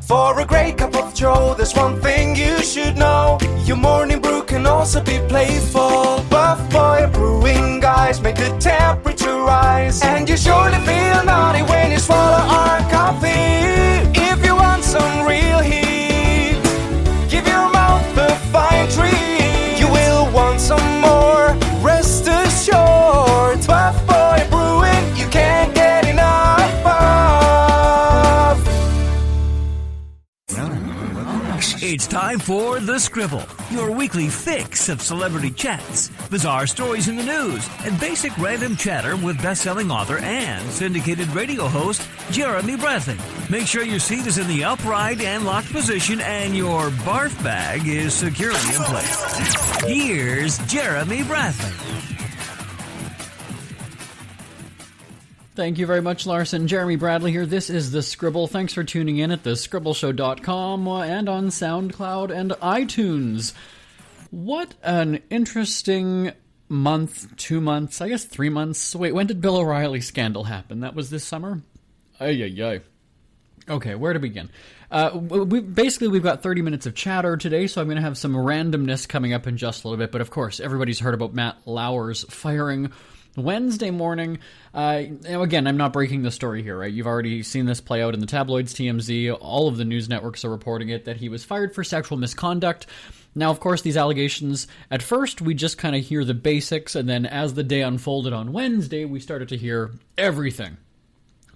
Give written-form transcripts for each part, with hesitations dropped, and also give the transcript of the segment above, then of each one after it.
For a great cup of joe, there's one thing you should know. Your morning brew can also be playful. Buff Boy Brewing guys make the temperature rise, and you surely feel naughty when you swallow our coffee. If you want some real heat, give your mouth a fine treat. You will want some more, rest assured. Buff Boy Brewing, you can't get enough of. It's time for The Scribble, your weekly fix of celebrity chats, bizarre stories in the news, and basic random chatter with best-selling author and syndicated radio host Jeremy Bradley. Make sure your seat is in the upright and locked position and your barf bag is securely in place. Here's Jeremy Bradley. Thank you very much, Larson. Jeremy Bradley here. This is The Scribble. Thanks for tuning in at thescribbleshow.com and on SoundCloud and iTunes. What an interesting month, 2 months, I guess 3 months. Wait, when did Bill O'Reilly scandal happen? That was this summer? Ay. Okay, where to begin? We've got 30 minutes of chatter today, so I'm going to have some randomness coming up in just a little bit. But of course, everybody's heard about Matt Lauer's firing Wednesday morning. Again, I'm not breaking the story here, right? You've already seen this play out in the tabloids, TMZ. All of the news networks are reporting it, that he was fired for sexual misconduct. Now, of course, these allegations, at first, we just kind of hear the basics, and then as the day unfolded on Wednesday, we started to hear everything.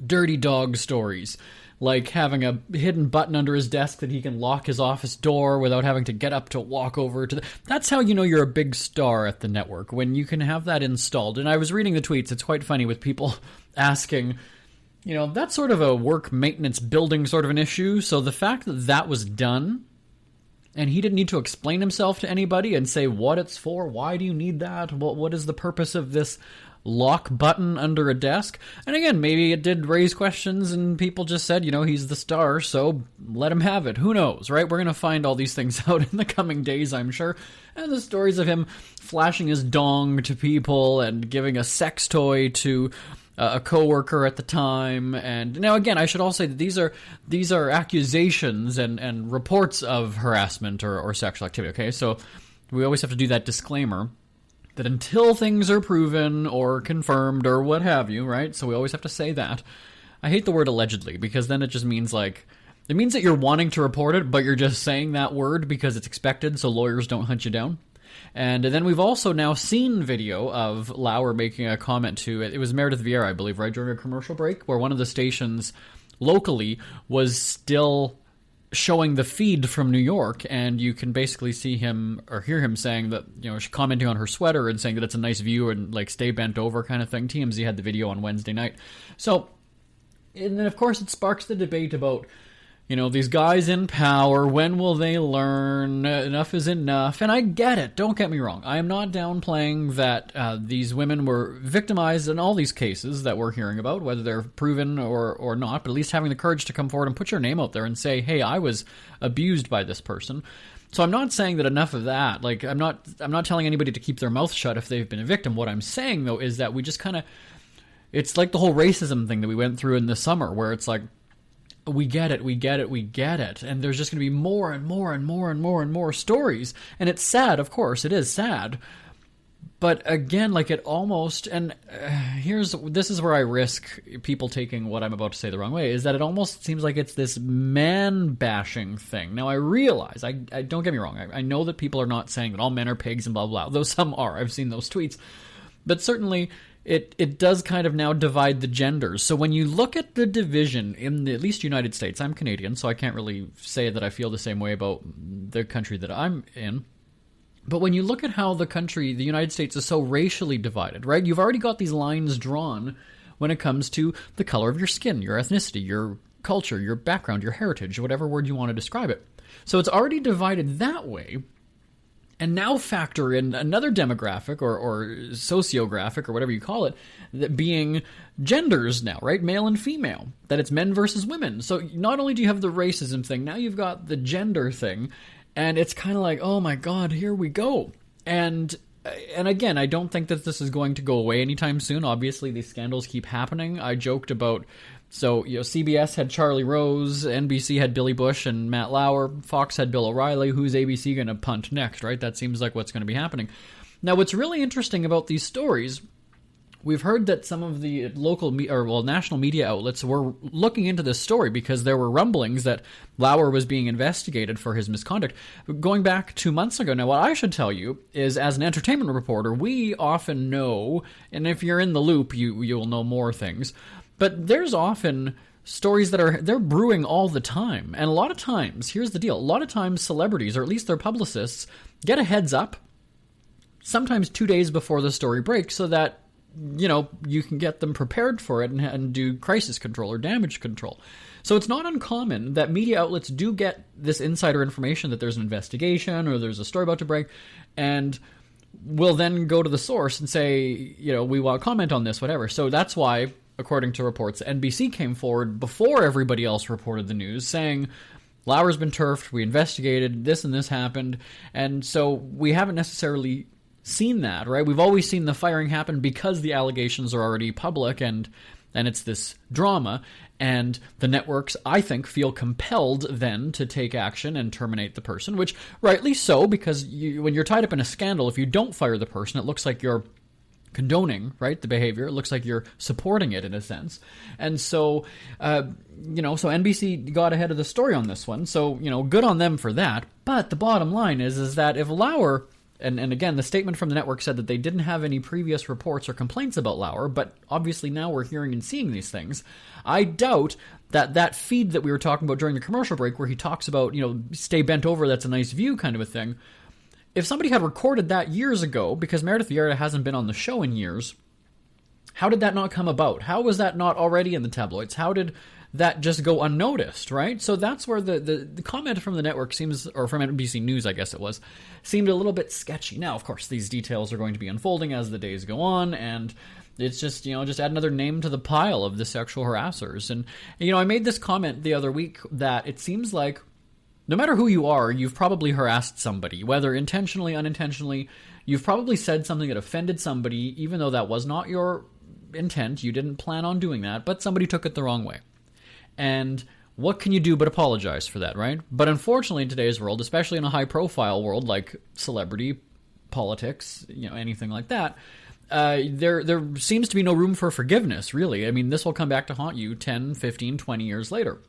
Dirty dog stories, like having a hidden button under his desk that he can lock his office door without having to get up to walk over to the... That's how you know you're a big star at the network, when you can have that installed. And I was reading the tweets, it's quite funny with people asking, that's sort of a work maintenance building sort of an issue. So the fact that that was done, and he didn't need to explain himself to anybody and say what it's for, why do you need that, what is the purpose of this lock button under a desk. And again, maybe it did raise questions and people just said, he's the star, so let him have it. Who knows, right? We're going to find all these things out in the coming days, I'm sure. And the stories of him flashing his dong to people and giving a sex toy to a coworker at the time. And now again, I should also say that these are accusations and reports of harassment or sexual activity, okay? So we always have to do that disclaimer that until things are proven or confirmed or what have you, right? So we always have to say that. I hate the word allegedly, because then it just means it means that you're wanting to report it, but you're just saying that word because it's expected so lawyers don't hunt you down. And then we've also now seen video of Lauer making a comment to, it was Meredith Vieira, I believe, right, during a commercial break, where one of the stations locally was still showing the feed from New York, and you can basically see him or hear him saying that, she's commenting on her sweater and saying that it's a nice view and stay bent over kind of thing. TMZ had the video on Wednesday night. So, and then of course it sparks the debate about, these guys in power, when will they learn? Enough is enough. And I get it, don't get me wrong. I am not downplaying that these women were victimized in all these cases that we're hearing about, whether they're proven or not, but at least having the courage to come forward and put your name out there and say, hey, I was abused by this person. So I'm not saying that enough of that, I'm not telling anybody to keep their mouth shut if they've been a victim. What I'm saying, though, is that we just kind of, it's like the whole racism thing that we went through in the summer, where it's like, we get it. And there's just going to be more and more stories. And it's sad, of course, it is sad. But again, it almost, and this is where I risk people taking what I'm about to say the wrong way, is that it almost seems like it's this man-bashing thing. Now, I realize, I don't get me wrong, I know that people are not saying that all men are pigs and blah, blah, blah, though some are. I've seen those tweets. But certainly, it does kind of now divide the genders. So when you look at the division in at least United States, I'm Canadian, so I can't really say that I feel the same way about the country that I'm in. But when you look at how the United States, is so racially divided, right? You've already got these lines drawn when it comes to the color of your skin, your ethnicity, your culture, your background, your heritage, whatever word you want to describe it. So it's already divided that way. And now factor in another demographic or sociographic or whatever you call it, that being genders now, right? Male and female, that it's men versus women. So not only do you have the racism thing, now you've got the gender thing, and it's kind of like, oh my God, here we go. And again, I don't think that this is going to go away anytime soon. Obviously, these scandals keep happening. I joked about So, CBS had Charlie Rose, NBC had Billy Bush and Matt Lauer, Fox had Bill O'Reilly. Who's ABC going to punt next, right? That seems like what's going to be happening. Now, what's really interesting about these stories, we've heard that some of the national media outlets were looking into this story because there were rumblings that Lauer was being investigated for his misconduct going back 2 months ago. Now, what I should tell you is, as an entertainment reporter, we often know, and if you're in the loop, you'll know more things, but there's often stories that they're brewing all the time. And a lot of times, here's the deal, a lot of times celebrities, or at least their publicists, get a heads up, sometimes 2 days before the story breaks, so that you can get them prepared for it and do crisis control or damage control. So it's not uncommon that media outlets do get this insider information that there's an investigation or there's a story about to break, and will then go to the source and say, we want to comment on this, whatever. So that's why, according to reports, NBC came forward before everybody else reported the news saying, Lauer's been turfed, we investigated, this and this happened, and so we haven't necessarily seen that, right? We've always seen the firing happen because the allegations are already public and it's this drama, and the networks, I think, feel compelled then to take action and terminate the person, which rightly so, because when you're tied up in a scandal, if you don't fire the person, it looks like you're condoning, right, the behavior. It looks like you're supporting it in a sense. And so, so NBC got ahead of the story on this one. So, good on them for that. But the bottom line is that if Lauer, and again, the statement from the network said that they didn't have any previous reports or complaints about Lauer, but obviously now we're hearing and seeing these things. I doubt that feed that we were talking about during the commercial break where he talks about, stay bent over, that's a nice view kind of a thing. If somebody had recorded that years ago, because Meredith Vieira hasn't been on the show in years, how did that not come about? How was that not already in the tabloids? How did that just go unnoticed, right? So that's where the comment from the network seems, or from NBC News, I guess it was, seemed a little bit sketchy. Now, of course, these details are going to be unfolding as the days go on, and it's just, just add another name to the pile of the sexual harassers. And, I made this comment the other week that it seems like no matter who you are, you've probably harassed somebody, whether intentionally, unintentionally. You've probably said something that offended somebody, even though that was not your intent. You didn't plan on doing that, but somebody took it the wrong way. And what can you do but apologize for that, right? But unfortunately, in today's world, especially in a high-profile world like celebrity, politics, anything like that, there seems to be no room for forgiveness, really. I mean, this will come back to haunt you 10, 15, 20 years later,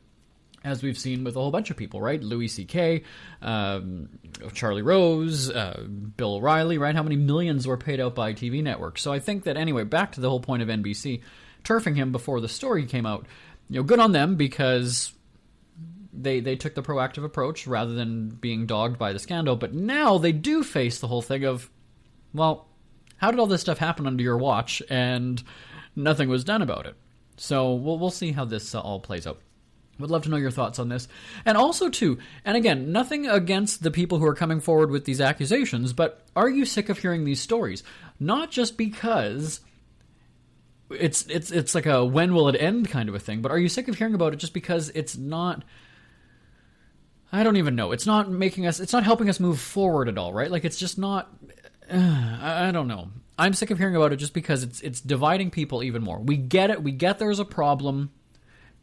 as we've seen with a whole bunch of people, right? Louis C.K., Charlie Rose, Bill O'Reilly, right? How many millions were paid out by TV networks? So I think that, anyway, back to the whole point of NBC turfing him before the story came out, good on them, because they took the proactive approach rather than being dogged by the scandal. But now they do face the whole thing of, well, how did all this stuff happen under your watch and nothing was done about it? So we'll see how this all plays out. Would love to know your thoughts on this. And also, too, and again, nothing against the people who are coming forward with these accusations, but are you sick of hearing these stories? Not just because it's like a when will it end kind of a thing, but are you sick of hearing about it just because it's not, I don't even know, it's not helping us move forward at all, right? Like, it's just not, I don't know. I'm sick of hearing about it just because it's dividing people even more. We get it. We get there's a problem.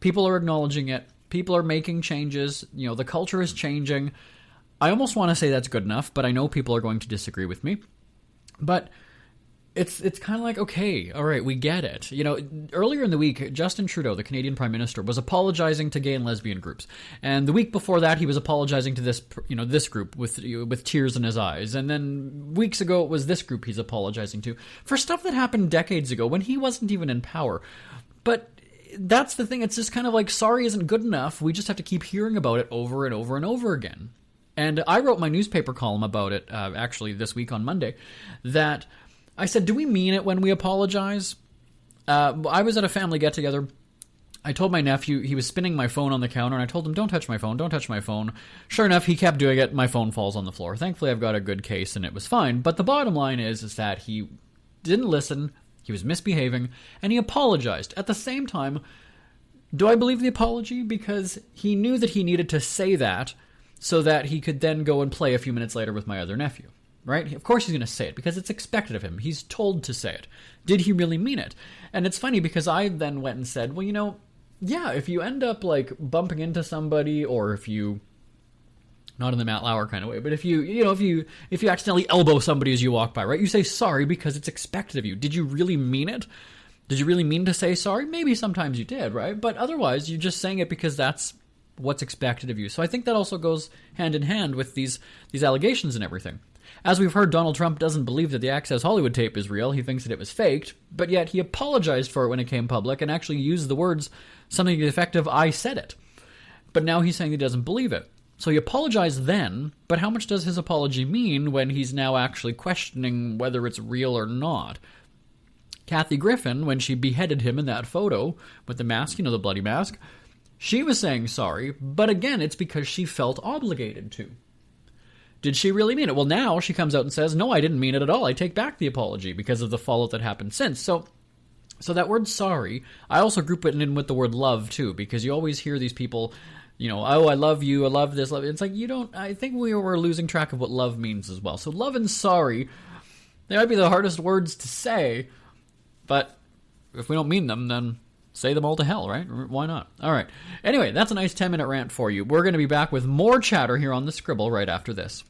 People are acknowledging it. People are making changes. The culture is changing. I almost want to say that's good enough, but I know people are going to disagree with me. But it's kind of like, okay, all right, we get it. Earlier in the week, Justin Trudeau, the Canadian Prime Minister, was apologizing to gay and lesbian groups. And the week before that, he was apologizing to this group with tears in his eyes. And then weeks ago, it was this group he's apologizing to for stuff that happened decades ago when he wasn't even in power. But that's the thing. It's just kind of like, sorry isn't good enough. We just have to keep hearing about it over and over and over again. And I wrote my newspaper column about it, actually this week on Monday, that I said, do we mean it when we apologize? I was at a family get-together. I told my nephew, he was spinning my phone on the counter, and I told him, don't touch my phone, don't touch my phone. Sure enough, he kept doing it. My phone falls on the floor. Thankfully, I've got a good case, and it was fine. But the bottom line is that he didn't listen. He was misbehaving, and he apologized. At the same time, do I believe the apology? Because he knew that he needed to say that so that he could then go and play a few minutes later with my other nephew, right? Of course he's going to say it because it's expected of him. He's told to say it. Did he really mean it? And it's funny because I then went and said, well, yeah, if you end up like bumping into somebody, or if you, not in the Matt Lauer kind of way, but if you accidentally elbow somebody as you walk by, right? You say sorry because it's expected of you. Did you really mean it? Did you really mean to say sorry? Maybe sometimes you did, right? But otherwise, you're just saying it because that's what's expected of you. So I think that also goes hand in hand with these allegations and everything. As we've heard, Donald Trump doesn't believe that the Access Hollywood tape is real. He thinks that it was faked, but yet he apologized for it when it came public and actually used the words, something to the effect of, I said it. But now he's saying he doesn't believe it. So he apologized then, but how much does his apology mean when he's now actually questioning whether it's real or not? Kathy Griffin, when she beheaded him in that photo with the mask, the bloody mask, she was saying sorry, but again, it's because she felt obligated to. Did she really mean it? Well, now she comes out and says, no, I didn't mean it at all. I take back the apology because of the fallout that happened since. So that word sorry, I also group it in with the word love too, because you always hear these people, oh, I love you, I love this, love it. It's like, I think we were losing track of what love means as well. So love and sorry, they might be the hardest words to say, but if we don't mean them, then say them all to hell, right? Why not? All right. Anyway, that's a nice 10-minute rant for you. We're going to be back with more chatter here on the Scribble right after this.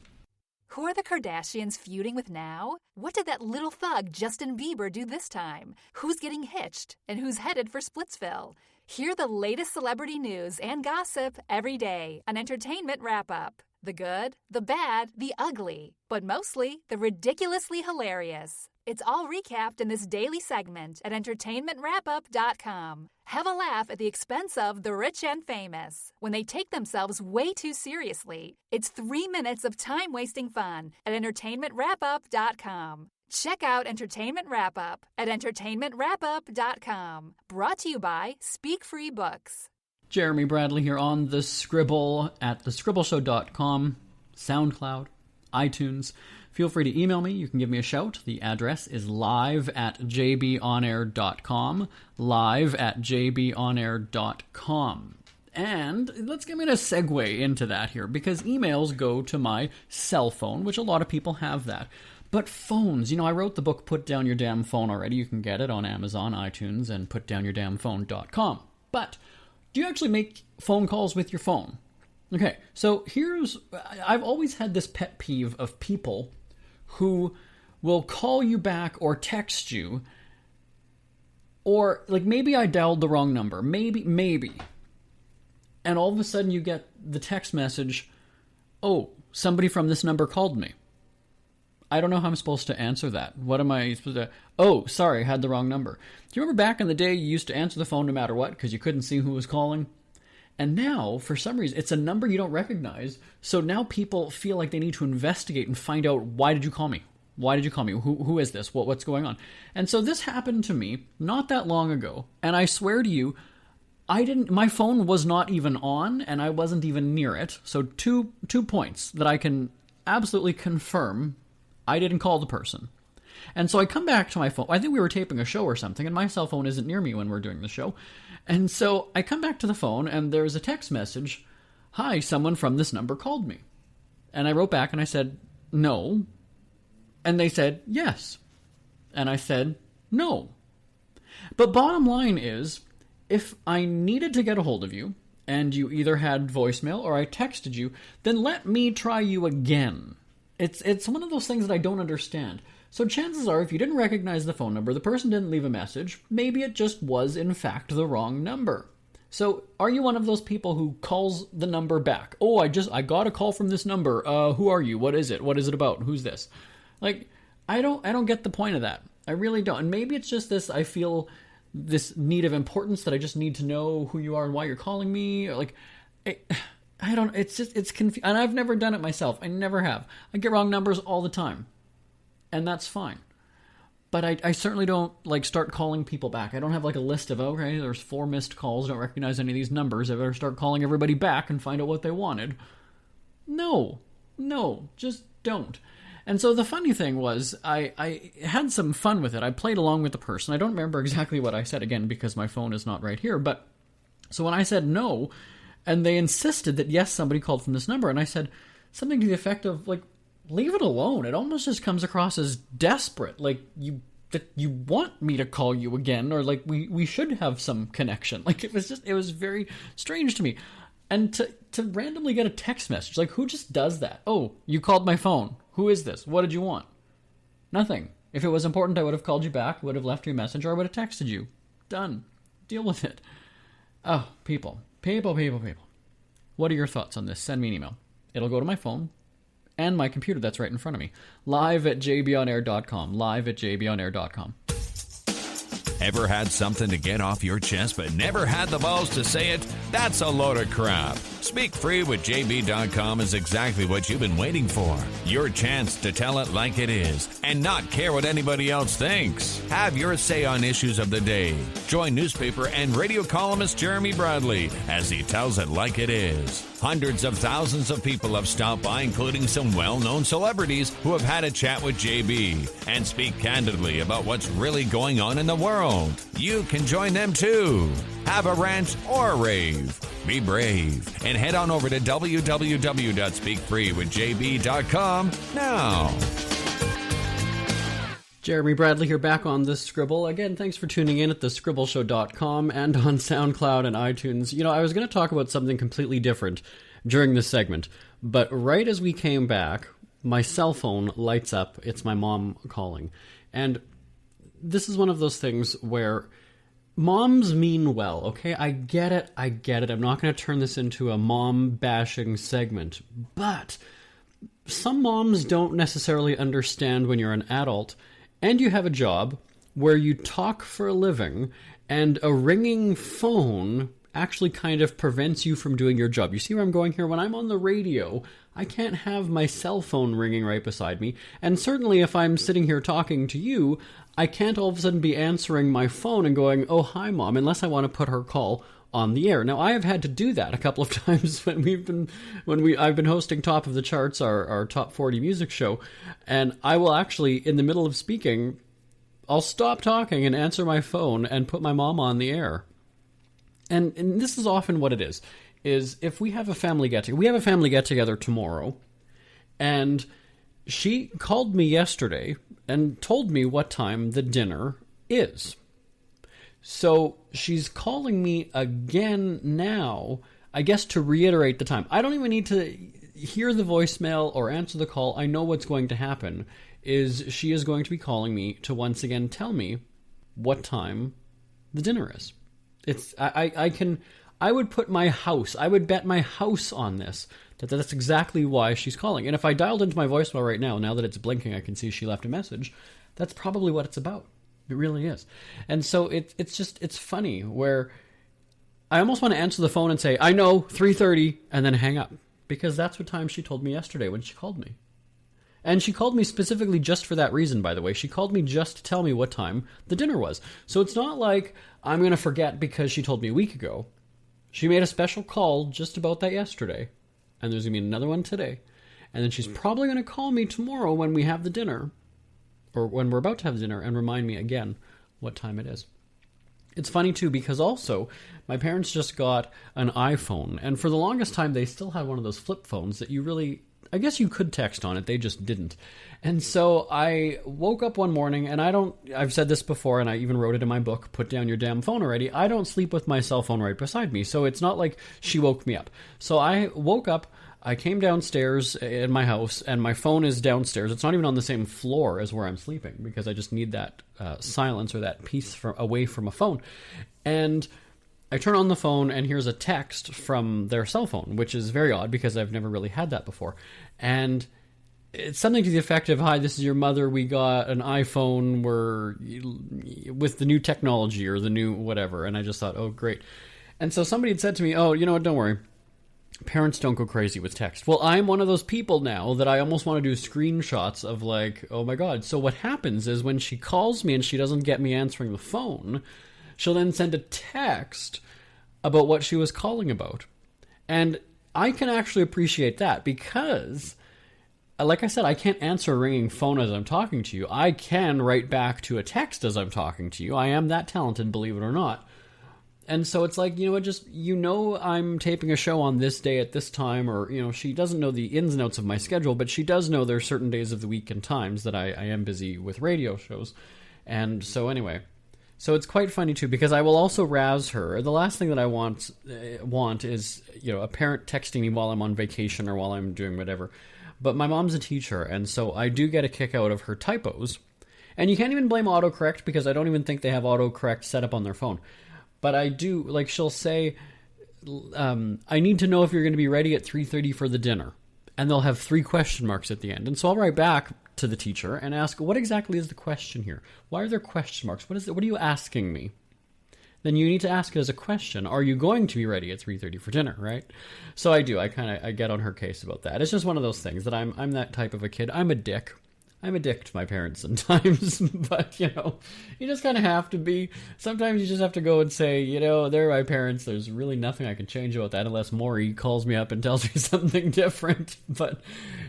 Who are the Kardashians feuding with now? What did that little thug Justin Bieber do this time? Who's getting hitched? And who's headed for Splitsville? Hear the latest celebrity news and gossip every day on Entertainment Wrap-Up. The good, the bad, the ugly, but mostly the ridiculously hilarious. It's all recapped in this daily segment at entertainmentwrapup.com. Have a laugh at the expense of the rich and famous when they take themselves way too seriously. It's 3 minutes of time-wasting fun at entertainmentwrapup.com. Check out Entertainment Wrap-Up at entertainmentwrapup.com. Brought to you by Speak Free Books. Jeremy Bradley here on The Scribble at thescribbleshow.com, SoundCloud, iTunes. Feel free to email me. You can give me a shout. The address is live@jbonair.com, live@jbonair.com. And let's get me to segue into that here, because emails go to my cell phone, which a lot of people have that. But phones, I wrote the book Put Down Your Damn Phone already. You can get it on Amazon, iTunes, and putdownyourdamnphone.com. But do you actually make phone calls with your phone? Okay, so I've always had this pet peeve of people who will call you back or text you, or like maybe I dialed the wrong number, maybe, and all of a sudden you get the text message, oh, somebody from this number called me. I don't know how I'm supposed to answer that. What am I supposed to... Oh, sorry, I had the wrong number. Do you remember back in the day you used to answer the phone no matter what because you couldn't see who was calling? And now, for some reason, it's a number you don't recognize, so now people feel like they need to investigate and find out, why did you call me? Why did you call me? Who is this? What's going on? And so this happened to me not that long ago, and I swear to you, my phone was not even on, and I wasn't even near it. So two points that I can absolutely confirm I didn't call the person. And so I come back to my phone. I think we were taping a show or something, and my cell phone isn't near me when we're doing the show. And so I come back to the phone, and there's a text message, hi, someone from this number called me. And I wrote back, and I said, no. And they said, yes. And I said, no. But bottom line is, if I needed to get a hold of you, and you either had voicemail or I texted you, then let me try you again. It's one of those things that I don't understand. So chances are, if you didn't recognize the phone number, the person didn't leave a message, maybe it just was, in fact, the wrong number. So are you one of those people who calls the number back? Oh, I got a call from this number. Who are you? What is it? What is it about? Who's this? Like, I don't get the point of that. I really don't. And maybe it's just this, I feel this need of importance that I just need to know who you are and why you're calling me. Like, I don't, it's confusing. And I've never done it myself. I never have. I get wrong numbers all the time. And that's fine. But I certainly don't, start calling people back. I don't have, a list of, okay, there's 4 missed calls, don't recognize any of these numbers. I better start calling everybody back and find out what they wanted. No, just don't. And so the funny thing was, I had some fun with it. I played along with the person. I don't remember exactly what I said, again, because my phone is not right here. But, so when I said no, and they insisted that, yes, somebody called from this number, and I said something to the effect of, leave it alone. It almost just comes across as desperate. You that you want me to call you again, or like we should have some connection. Like it was very strange to me. And to randomly get a text message, like who just does that? Oh, you called my phone. Who is this? What did you want? Nothing. If it was important, I would have called you back, would have left you a message, or I would have texted you. Done. Deal with it. Oh, people. What are your thoughts on this? Send me an email. It'll go to my phone and my computer that's right in front of me. live@jbonair.com. live@jbonair.com. Ever had something to get off your chest but never had the balls to say it? That's a load of crap. Speak Free with JB.com is exactly what you've been waiting for. Your chance to tell it like it is and not care what anybody else thinks. Have your say on issues of the day. Join newspaper and radio columnist Jeremy Bradley as he tells it like it is. Hundreds of thousands of people have stopped by, including some well-known celebrities who have had a chat with JB and speak candidly about what's really going on in the world. You can join them too. Have a rant or a rave. Be brave and head on over to www.speakfreewithjb.com now. Jeremy Bradley here, back on The Scribble. Again, thanks for tuning in at thescribbleshow.com and on SoundCloud and iTunes. You know, I was going to talk about something completely different during this segment, but right as we came back, my cell phone lights up. It's my mom calling. And this is one of those things where moms mean well, okay? I get it. I'm not going to turn this into a mom-bashing segment, but some moms don't necessarily understand when you're an adult and you have a job where you talk for a living, and a ringing phone actually kind of prevents you from doing your job. You see where I'm going here? When I'm on the radio, I can't have my cell phone ringing right beside me. And certainly if I'm sitting here talking to you, I can't all of a sudden be answering my phone and going, oh, hi, Mom, unless I want to put her call on the air. Now, I have had to do that a couple of times when I've been hosting Top of the Charts, our Top 40 music show, and I will actually, in the middle of speaking, I'll stop talking and answer my phone and put my mom on the air. And this is often what it is if we have a family get-together. We have a family get-together tomorrow, and she called me yesterday and told me what time the dinner is. So she's calling me again now, I guess to reiterate the time. I don't even need to hear the voicemail or answer the call. I know what's going to happen is she is going to be calling me to once again tell me what time the dinner is. I would bet my house on this, that's exactly why she's calling. And if I dialed into my voicemail right now that it's blinking, I can see she left a message. That's probably what it's about. It really is. And so it's funny where I almost want to answer the phone and say, I know, 3:30, and then hang up. Because that's what time she told me yesterday when she called me. And she called me specifically just for that reason, by the way. She called me just to tell me what time the dinner was. So it's not like I'm going to forget because she told me a week ago. She made a special call just about that yesterday. And there's going to be another one today. And then she's probably going to call me tomorrow when we have the dinner, or when we're about to have dinner, and remind me again what time it is. It's funny, too, because also, my parents just got an iPhone, and for the longest time, they still had one of those flip phones that you really, I guess you could text on it, they just didn't. And so I woke up one morning, and I've said this before, and I even wrote it in my book, Put Down Your Damn Phone Already, I don't sleep with my cell phone right beside me, so it's not like she woke me up. So I woke up, I came downstairs in my house, and my phone is downstairs. It's not even on the same floor as where I'm sleeping, because I just need that silence or that peace away from a phone. And I turn on the phone, and here's a text from their cell phone, which is very odd, because I've never really had that before. And it's something to the effect of, hi, this is your mother, we got an iPhone, we're with the new technology, or the new whatever. And I just thought, oh, great. And so somebody had said to me, oh, you know what, don't worry. Parents don't go crazy with text. Well, I'm one of those people now that I almost want to do screenshots of like, oh my God. So what happens is when she calls me and she doesn't get me answering the phone, she'll then send a text about what she was calling about. And I can actually appreciate that because, like I said, I can't answer a ringing phone as I'm talking to you. I can write back to a text as I'm talking to you. I am that talented, believe it or not. And so it's like, you know, I'm taping a show on this day at this time, or, she doesn't know the ins and outs of my schedule, but she does know there are certain days of the week and times that I am busy with radio shows. And so anyway, so it's quite funny too, because I will also razz her. The last thing that I want is, a parent texting me while I'm on vacation or while I'm doing whatever. But my mom's a teacher, and so I do get a kick out of her typos. And you can't even blame autocorrect, because I don't even think they have autocorrect set up on their phone. But I do, like, she'll say, I need to know if you're going to be ready at 3:30 for the dinner. And they'll have 3 question marks at the end. And so I'll write back to the teacher and ask, what exactly is the question here? Why are there question marks? What are you asking me? Then you need to ask it as a question. Are you going to be ready at 3:30 for dinner, right? So I do. I get on her case about that. It's just one of those things that I'm that type of a kid. I'm a dick. I'm a dick to my parents sometimes, but, you just kind of have to be. Sometimes you just have to go and say, they're my parents. There's really nothing I can change about that unless Maury calls me up and tells me something different. But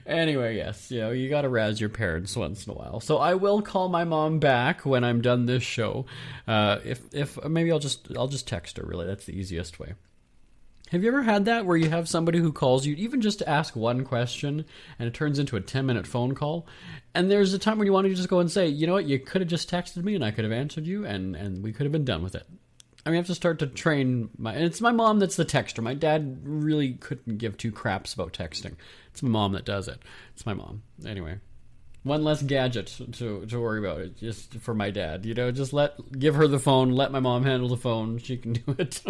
anyway, yes, you got to razz your parents once in a while. So I will call my mom back when I'm done this show. If maybe I'll just text her, really. That's the easiest way. Have you ever had that where you have somebody who calls you even just to ask one question and it turns into a 10-minute phone call? And there's a time when you want to just go and say, you know what, you could have just texted me and I could have answered you and we could have been done with it. I have to start to train and it's my mom that's the texter. My dad really couldn't give 2 craps about texting. It's my mom that does it. It's my mom. Anyway, one less gadget to worry about it just for my dad. Just give her the phone, let my mom handle the phone. She can do it.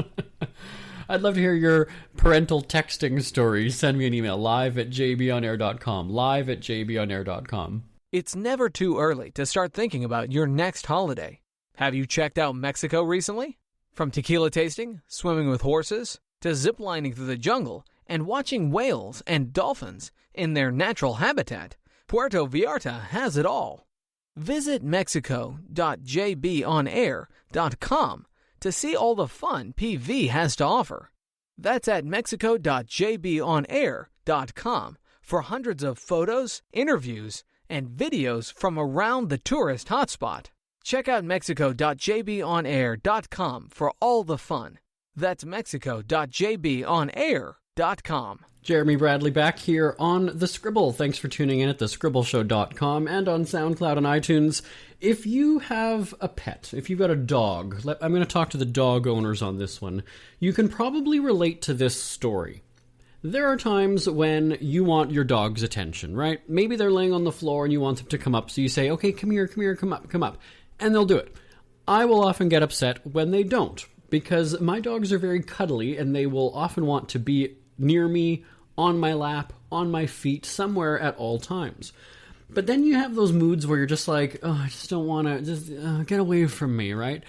I'd love to hear your parental texting stories. Send me an email, live@jbonair.com, live@jbonair.com. It's never too early to start thinking about your next holiday. Have you checked out Mexico recently? From tequila tasting, swimming with horses, to ziplining through the jungle and watching whales and dolphins in their natural habitat, Puerto Vallarta has it all. Visit mexico.jbonair.com to see all the fun PV has to offer. That's at mexico.jbonair.com for hundreds of photos, interviews, and videos from around the tourist hotspot. Check out mexico.jbonair.com for all the fun. That's mexico.jbonair.com. Jeremy Bradley back here on The Scribble. Thanks for tuning in at thescribbleshow.com and on SoundCloud and iTunes. If you have a pet, if you've got a dog, I'm going to talk to the dog owners on this one. You can probably relate to this story. There are times when you want your dog's attention, right? Maybe they're laying on the floor and you want them to come up, so you say, okay, come here, come up, and they'll do it. I will often get upset when they don't, because my dogs are very cuddly and they will often want to be near me, on my lap, on my feet, somewhere at all times. But then you have those moods where you're just like, oh, I just don't want to, just get away from me, right?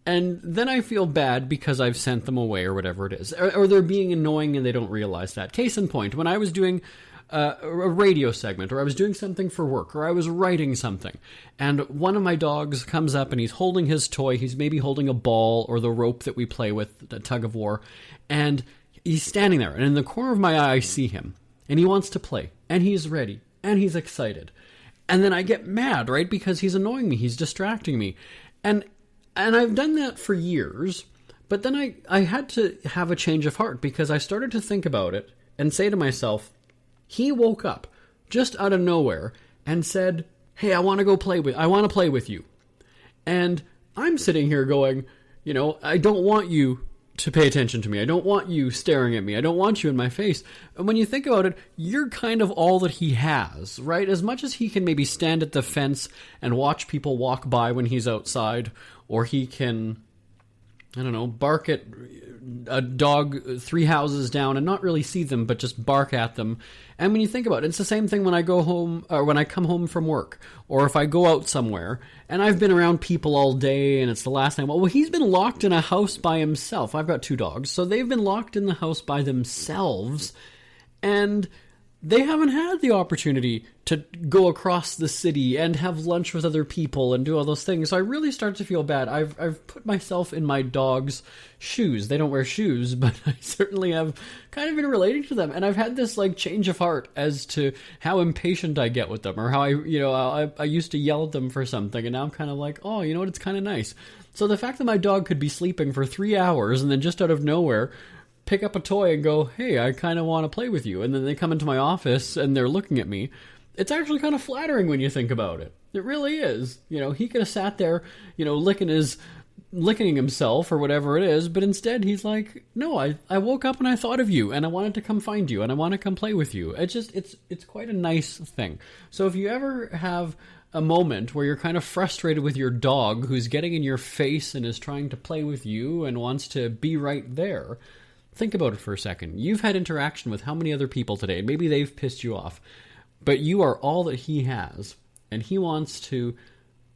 And then I feel bad because I've sent them away or whatever it is. Or they're being annoying and they don't realize that. Case in point, when I was doing a radio segment, or I was doing something for work, or I was writing something, and one of my dogs comes up and he's holding his toy, he's maybe holding a ball or the rope that we play with, the tug of war, and he's standing there, and in the corner of my eye, I see him, and he wants to play, and he's ready, and he's excited. And then I get mad, right, because he's annoying me, he's distracting me. And I've done that for years, but then I had to have a change of heart, because I started to think about it and say to myself, he woke up just out of nowhere and said, hey, I want to play with you. And I'm sitting here going, I don't want you to pay attention to me. I don't want you staring at me. I don't want you in my face. And when you think about it, you're kind of all that he has, right? As much as he can maybe stand at the fence and watch people walk by when he's outside, or he can, bark at a dog 3 houses down and not really see them, but just bark at them. And when you think about it, it's the same thing when I go home, or when I come home from work, or if I go out somewhere and I've been around people all day and it's the last time. Well, he's been locked in a house by himself. I've got 2 dogs, so they've been locked in the house by themselves, and they haven't had the opportunity to go across the city and have lunch with other people and do all those things. So I really start to feel bad. I've put myself in my dog's shoes. They don't wear shoes, but I certainly have kind of been relating to them. And I've had this change of heart as to how impatient I get with them, or how I used to yell at them for something, and now I'm kind of like, oh, you know what? It's kind of nice. So the fact that my dog could be sleeping for 3 hours and then just out of nowhere pick up a toy and go, hey, I kind of want to play with you. And then they come into my office and they're looking at me. It's actually kind of flattering when you think about it. It really is. He could have sat there, licking himself or whatever it is, but instead he's like, no, I woke up and I thought of you and I wanted to come find you and I want to come play with you. It's quite a nice thing. So if you ever have a moment where you're kind of frustrated with your dog who's getting in your face and is trying to play with you and wants to be right there, think about it for a second. You've had interaction with how many other people today? Maybe they've pissed you off, but you are all that he has, and he wants to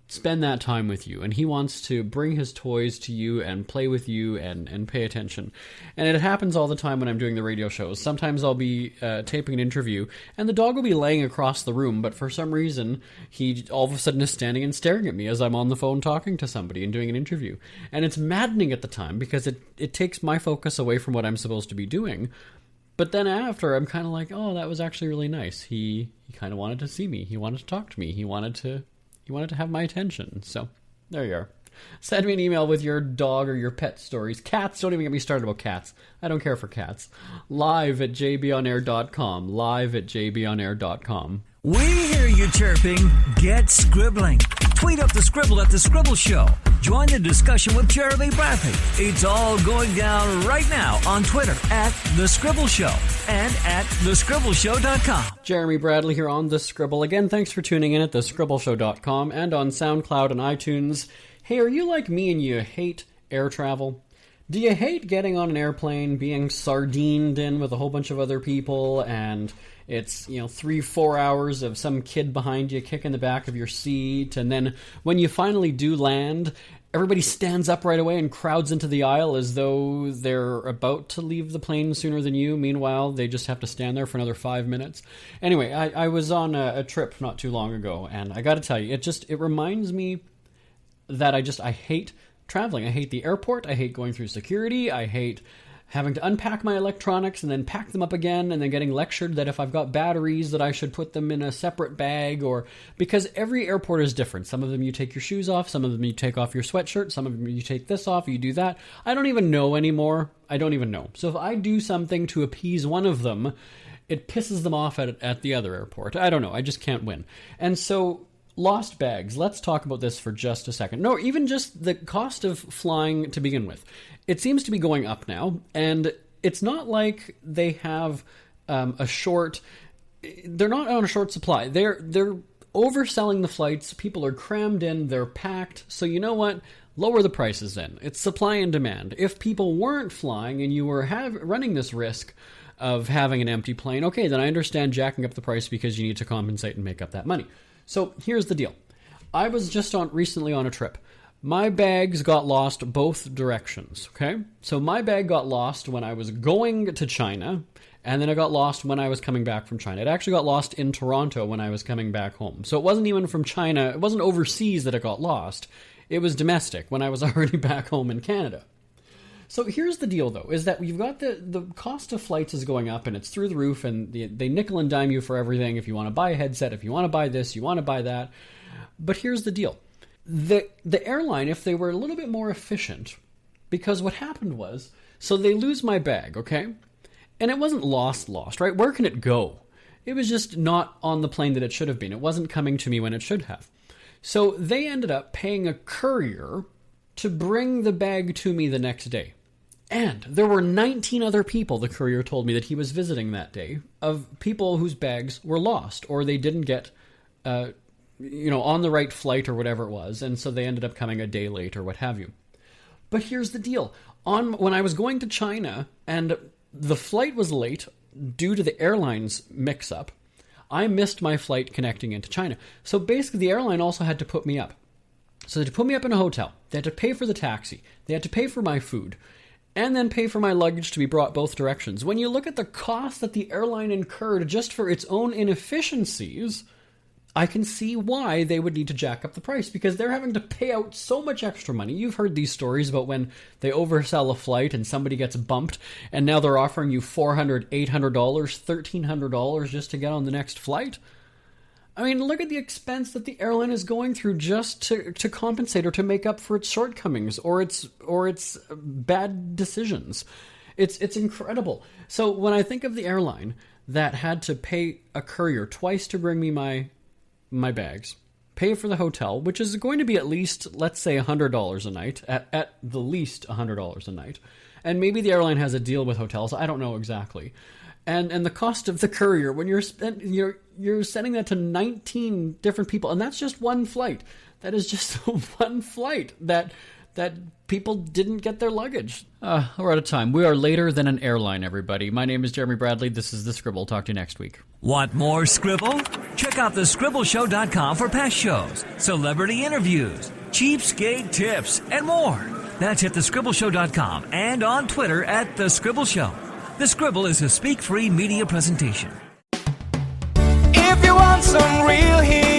spend that time with you, and he wants to bring his toys to you and play with you and pay attention. And it happens all the time when I'm doing the radio shows. Sometimes I'll be taping an interview, and the dog will be laying across the room, but for some reason, he all of a sudden is standing and staring at me as I'm on the phone talking to somebody and doing an interview. And it's maddening at the time, because it takes my focus away from what I'm supposed to be doing. But then after, I'm kind of like, oh, that was actually really nice. He kind of wanted to see me. He wanted to talk to me. He wanted to have my attention. So there you are. Send me an email with your dog or your pet stories. Cats, don't even get me started about cats. I don't care for cats. live@jbonair.com. live@jbonair.com. We hear you chirping. Get scribbling. Tweet up the Scribble at The Scribble Show. Join the discussion with Jeremy Bradley. It's all going down right now on Twitter @The Scribble Show and @thescribbleshow.com. Jeremy Bradley here on The Scribble. Again, thanks for tuning in at thescribbleshow.com and on SoundCloud and iTunes. Hey, are you like me and you hate air travel? Do you hate getting on an airplane, being sardined in with a whole bunch of other people, and it's, 3-4 hours of some kid behind you kicking the back of your seat, and then when you finally do land, everybody stands up right away and crowds into the aisle as though they're about to leave the plane sooner than you. Meanwhile, they just have to stand there for another 5 minutes. Anyway, I was on a trip not too long ago, and I gotta tell you, it reminds me that I hate traveling. I hate the airport. I hate going through security. I hate having to unpack my electronics and then pack them up again, and then getting lectured that if I've got batteries that I should put them in a separate bag, or because every airport is different. Some of them you take your shoes off, some of them you take off your sweatshirt, some of them you take this off, you do that. I don't even know anymore. I don't even know. So if I do something to appease one of them, it pisses them off at the other airport. I don't know. I just can't win. And so lost bags. Let's talk about this for just a second. No, even just the cost of flying to begin with. It seems to be going up now, and it's not like they have a short... They're not on a short supply. They're overselling the flights. People are crammed in. They're packed. So you know what? Lower the prices then. It's supply and demand. If people weren't flying and you were running this risk of having an empty plane, okay, then I understand jacking up the price because you need to compensate and make up that money. So here's the deal. I was just recently on a trip. My bags got lost both directions, okay? So my bag got lost when I was going to China, and then it got lost when I was coming back from China. It actually got lost in Toronto when I was coming back home. So it wasn't even from China. It wasn't overseas that it got lost. It was domestic when I was already back home in Canada. So here's the deal, though, is that you've got the cost of flights is going up, and it's through the roof, and they nickel and dime you for everything. If you want to buy a headset, if you want to buy this, you want to buy that. But here's the deal. The airline, if they were a little bit more efficient, because what happened was, so they lose my bag, okay? And it wasn't lost, right? Where can it go? It was just not on the plane that it should have been. It wasn't coming to me when it should have. So they ended up paying a courier to bring the bag to me the next day. And there were 19 other people, the courier told me, that he was visiting that day, of people whose bags were lost, or they didn't get, on the right flight or whatever it was, and so they ended up coming a day late or what have you. But here's the deal. When I was going to China, and the flight was late due to the airlines mix-up, I missed my flight connecting into China. So basically the airline also had to put me up. So they had to put me up in a hotel. They had to pay for the taxi. They had to pay for my food. And then pay for my luggage to be brought both directions. When you look at the cost that the airline incurred just for its own inefficiencies, I can see why they would need to jack up the price, because they're having to pay out so much extra money. You've heard these stories about when they oversell a flight and somebody gets bumped, and now they're offering you $400, $800, $1,300 just to get on the next flight. I mean, look at the expense that the airline is going through just to compensate or to make up for its shortcomings or its bad decisions. It's incredible. So when I think of the airline that had to pay a courier twice to bring me my bags, pay for the hotel, which is going to be at least, let's say, $100 a night, at the least $100 a night. And maybe the airline has a deal with hotels. I don't know exactly. And the cost of the courier, when you're sending that to 19 different people, and that's just one flight. That is just one flight that people didn't get their luggage. We're out of time. We are later than an airline, everybody. My name is Jeremy Bradley. This is The Scribble. Talk to you next week. Want more Scribble? Check out thescribbleshow.com for past shows, celebrity interviews, cheapskate tips, and more. That's at thescribbleshow.com and on Twitter at The Scribble Show. The Scribble is a speak-free media presentation. If you want some real heat,